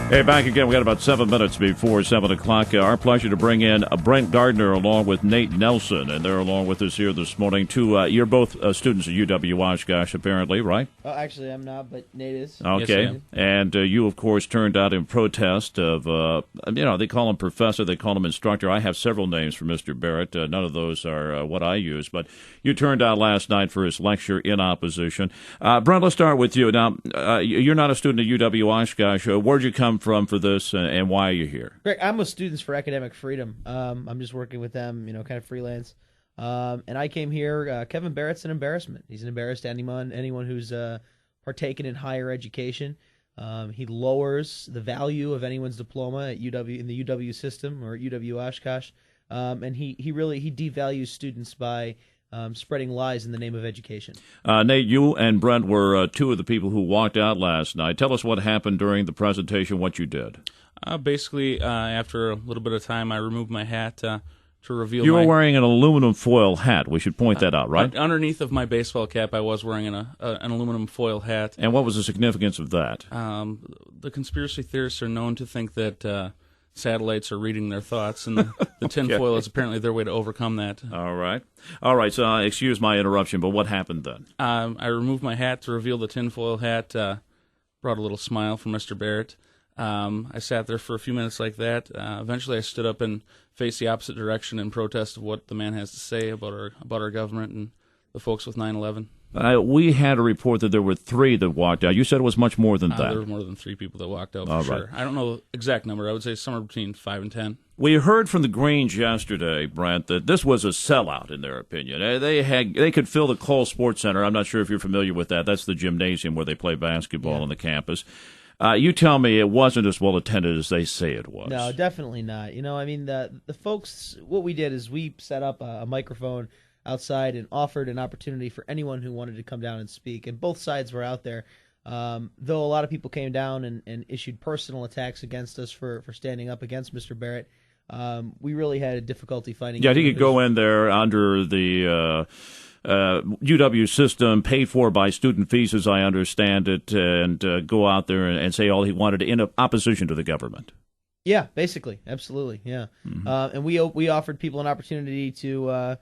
Hey, back again. We got about 7 minutes before 7 o'clock. Our pleasure to bring in Brent Gardner along with Nate Nelson, and they're along with us here this morning. You're both students at UW Oshkosh, apparently, right? Oh, actually, I'm not, but Nate is. Okay. Yes, and you, of course, turned out in protest of, they call him professor, they call him instructor. I have several names for Mr. Barrett. None of those are what I use, but you turned out last night for his lecture in opposition. Brent, let's start with you. Now, you're not a student at UW Oshkosh. Where'd you come from for this, and why are you here? Greg, I'm with Students for Academic Freedom. I'm just working with them, kind of freelance. And I came here. Kevin Barrett's an embarrassment. He's an embarrassed to anyone who's partaken in higher education. He lowers the value of anyone's diploma at UW in the UW system or at UW Oshkosh, and he devalues students by spreading lies in the name of education. Nate, you and Brent were two of the people who walked out last night. Tell us what happened during the presentation, what you did. Basically, after a little bit of time, I removed my hat to reveal You were wearing an aluminum foil hat. We should point that out, right? Underneath of my baseball cap, I was wearing an aluminum foil hat. And what was the significance of that? The conspiracy theorists are known to think that satellites are reading their thoughts, and the tinfoil is apparently their way to overcome that. All right. So excuse my interruption, but what happened then? I removed my hat to reveal the tinfoil hat, brought a little smile from Mr. Barrett. I sat there for a few minutes like that. Eventually I stood up and faced the opposite direction in protest of what the man has to say about our government and the folks with 9/11. We had a report that there were 3 that walked out. You said it was much more than that. There were more than 3 people that walked out, for sure. Right. I don't know the exact number. I would say somewhere between 5 and 10. We heard from the Greens yesterday, Brent, that this was a sellout, in their opinion. They could fill the Cole Sports Center. I'm not sure if you're familiar with that. That's the gymnasium where they play basketball on the campus. You tell me it wasn't as well attended as they say it was. No, definitely not. The folks, what we did is we set up a microphone outside and offered an opportunity for anyone who wanted to come down and speak, and both sides were out there. Though a lot of people came down and issued personal attacks against us for standing up against Mr. Barrett, we really had a difficulty finding. Yeah, he could go in there under the UW system, paid for by student fees, as I understand it, and go out there and say all he wanted in opposition to the government. Yeah, basically, absolutely, yeah. Mm-hmm. And we offered people an opportunity to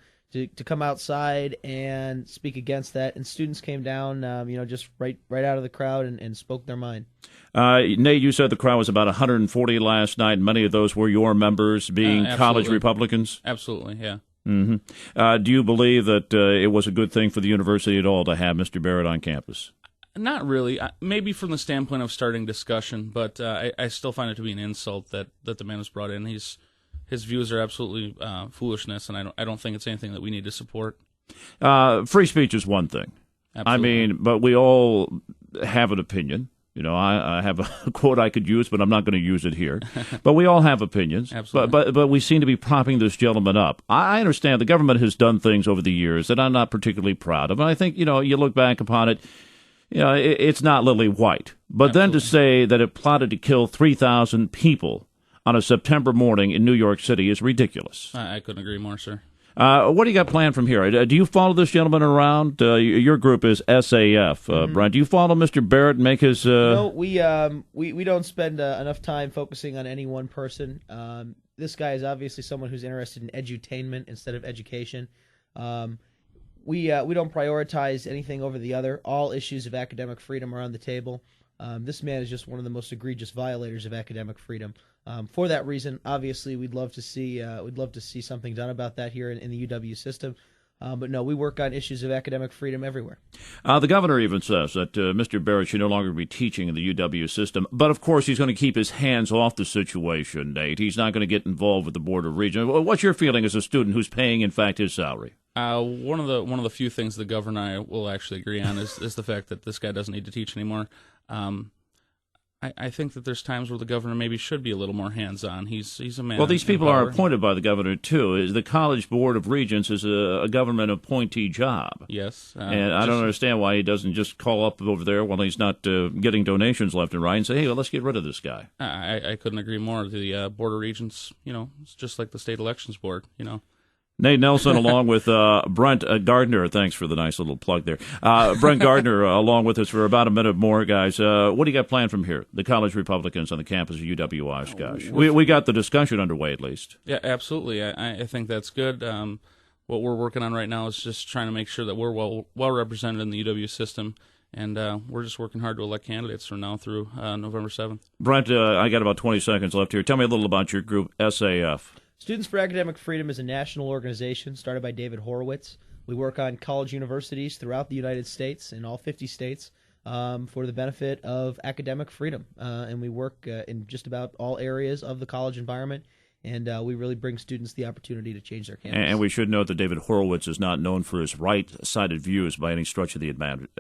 come outside and speak against that, and students came down, just right out of the crowd and spoke their mind. Nate, you said the crowd was about 140 last night. Many of those were your members, being college Republicans? Absolutely, yeah. Mm-hmm. Do you believe that it was a good thing for the university at all to have Mr. Barrett on campus? Not really. Maybe from the standpoint of starting discussion, but I still find it to be an insult that the man was brought in. His views are absolutely foolishness, and I don't think it's anything that we need to support. Free speech is one thing. Absolutely. But we all have an opinion. I have a quote I could use, but I'm not going to use it here. But we all have opinions. Absolutely. But we seem to be propping this gentleman up. I understand the government has done things over the years that I'm not particularly proud of. And I think, you look back upon it, it's not lily white. But Absolutely. Then to say that it plotted to kill 3,000 people on a September morning in New York City is ridiculous. I couldn't agree more, sir. What do you got planned from here? Do you follow this gentleman around? Your group is SAF. Brian, do you follow Mr. Barrett and make his... No, we don't spend enough time focusing on any one person. This guy is obviously someone who's interested in edutainment instead of education. We don't prioritize anything over the other. All issues of academic freedom are on the table. This man is just one of the most egregious violators of academic freedom. For that reason, obviously, we'd love to see something done about that here in the UW system. But no, we work on issues of academic freedom everywhere. The governor even says that Mr. Barrett should no longer be teaching in the UW system. But, of course, he's going to keep his hands off the situation, Nate. He's not going to get involved with the Board of Regents. What's your feeling as a student who's paying, in fact, his salary? One of the few things the governor and I will actually agree on is the fact that this guy doesn't need to teach anymore. I think that there's times where the governor maybe should be a little more hands-on. He's a man. Well, these people are appointed by the governor, too. The College Board of Regents is a government appointee job. Yes. And I don't understand why he doesn't just call up over there while he's not getting donations left and right and say, hey, well, let's get rid of this guy. I couldn't agree more. The Board of Regents, it's just like the state elections board, Nate Nelson along with Brent Gardner. Thanks for the nice little plug there. Brent Gardner along with us for about a minute more, guys. What do you got planned from here? The College Republicans on the campus of UW Oshkosh. We got the discussion underway at least. Yeah, absolutely. I think that's good. What we're working on right now is just trying to make sure that we're well represented in the UW system. And we're just working hard to elect candidates from now through November 7th. Brent, I got about 20 seconds left here. Tell me a little about your group, SAF. Students for Academic Freedom is a national organization started by David Horowitz. We work on college universities throughout the United States, in all 50 states, for the benefit of academic freedom. And we work in just about all areas of the college environment. And we really bring students the opportunity to change their campus. And we should note that David Horowitz is not known for his right-sided views by any stretch of the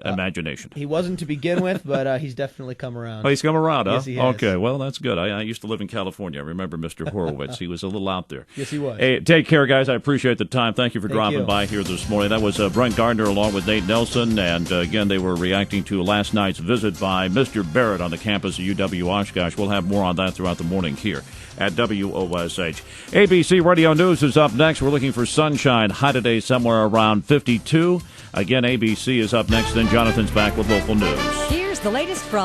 imagination. He wasn't to begin with, but he's definitely come around. Oh, he's come around, huh? Yes, he has. Okay, well, that's good. I used to live in California. I remember Mr. Horowitz. He was a little out there. Yes, he was. Hey, take care, guys. I appreciate the time. Thank you for dropping you. by here this morning. That was Brent Gardner along with Nate Nelson. And, again, they were reacting to last night's visit by Mr. Barrett on the campus of UW Oshkosh. We'll have more on that throughout the morning here at WOSH. ABC Radio News is up next. We're looking for sunshine. High today somewhere around 52. Again, ABC is up next. Then Jonathan's back with local news. Here's the latest from